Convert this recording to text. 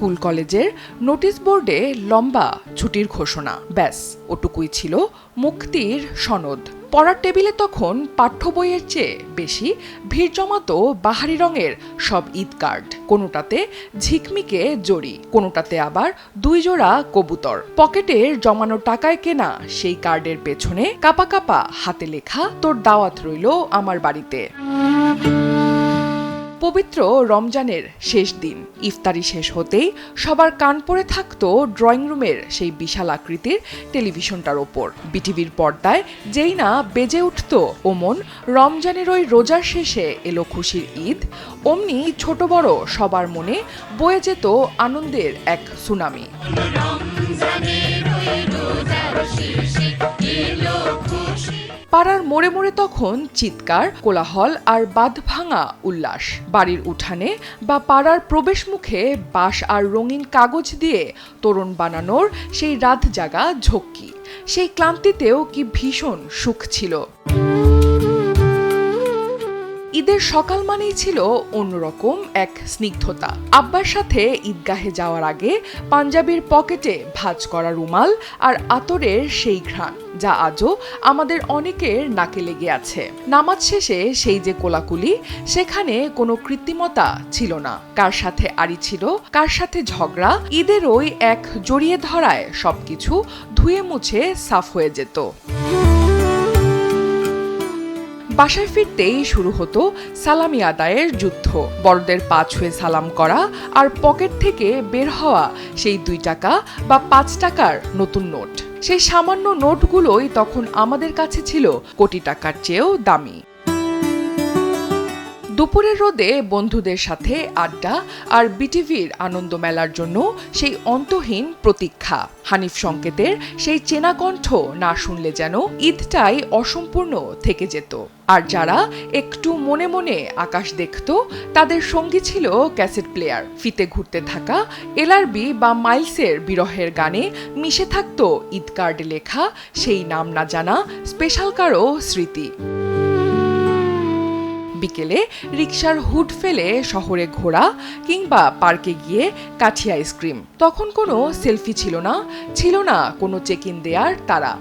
School কলেজের notice বোর্ডে লম্বা ছুটির ঘোষণা, ব্যাস ওটুকুই ছিল মুক্তির সনদ। পড়ার টেবিলে তখন পাঠ্য বইয়ের চেয়ে বেশি ভিড় জমাতো বাহারি রঙের সব ঈদ কার্ড, কোনোটাতে ঝিকমিকে জড়ি, কোনোটাতে আবার 2 জোড়া কবুতর। পকেটের জমানো টাকায় কেনা সেই কার্ডের পেছনে কাপা কাপা হাতে লেখা, তোর দাওয়াত রইল আমার বাড়িতে। পবিত্র রমজানের শেষ দিন, ইফতারি শেষ হতেই সবার কান পড়ে থাকতো ড্রয়িং রুমের সেই বিশাল আকৃতির টেলিভিশনটার ওপর। বিটিভির পর্দায় যেই না বেজে উঠত ওমন রমজানের ওই রোজার শেষে এলো খুশির ঈদ, অমনি ছোট বড় সবার মনে বয়ে যেত আনন্দের এক সুনামি। পাড়ার মোড়ে মোড়ে তখন চিৎকার, কোলাহল আর বাঁধ ভাঙা উল্লাস। বাড়ির উঠানে বা পাড়ার প্রবেশ মুখে বাঁশ আর রঙিন কাগজ দিয়ে তোরণ বানানোর সেই রাত জাগা ঝক্কি, সেই ক্লান্তিতেও কি ভীষণ সুখ ছিল। ঈদের সকাল মানেই ছিল অন্যরকম এক স্নিগ্ধতা। আব্বার সাথে ঈদগাহে যাওয়ার আগে পাঞ্জাবির পকেটে ভাঁজ করা রুমাল আর আতরের সেই ঘ্রাণ, যা আজও আমাদের অনেকের নাকে লেগে আছে। নামাজ শেষে সেই যে কোলাকুলি, সেখানে কোনো কৃত্রিমতা ছিল না। কার সাথে আড়ি ছিল, কার সাথে ঝগড়া, ঈদের ওই এক জড়িয়ে ধরায় সবকিছু ধুয়ে মুছে সাফ হয়ে যেত। বাসায় ফিরতেই শুরু হতো সালামি আদায়ের যুদ্ধ। বড়দের পা ছুঁয়ে সালাম করা আর পকেট থেকে বের হওয়া সেই 2 টাকা বা 5 টাকার নতুন নোট। সেই সামান্য নোটগুলোই তখন আমাদের কাছে ছিল কোটি টাকার চেয়েও দামি। দুপুরের রোদে বন্ধুদের সাথে আড্ডা আর বিটিভির আনন্দ মেলার জন্য সেই অন্তহীন প্রতীক্ষা। হানিফ সংকেতের সেই চেনা কণ্ঠ না শুনলে যেন ঈদটাই অসম্পূর্ণ থেকে যেত। আর যারা একটু মনে মনে আকাশ দেখত, তাদের সঙ্গী ছিল ক্যাসেট প্লেয়ার। ফিতে ঘুরতে থাকা এলআরবি বা মাইলসের বিরহের গানে মিশে থাকত ঈদ কার্ডে লেখা সেই নাম না জানা স্পেশাল কারো স্মৃতি। বিকেলে রিকশার হুড ফেলে শহরে ঘোরা কিংবা পার্কে গিয়ে কাঠি আইসক্রিম। তখন কোনো সেলফি ছিল না, ছিল না কোনো চেক ইন দেয়ার তারা।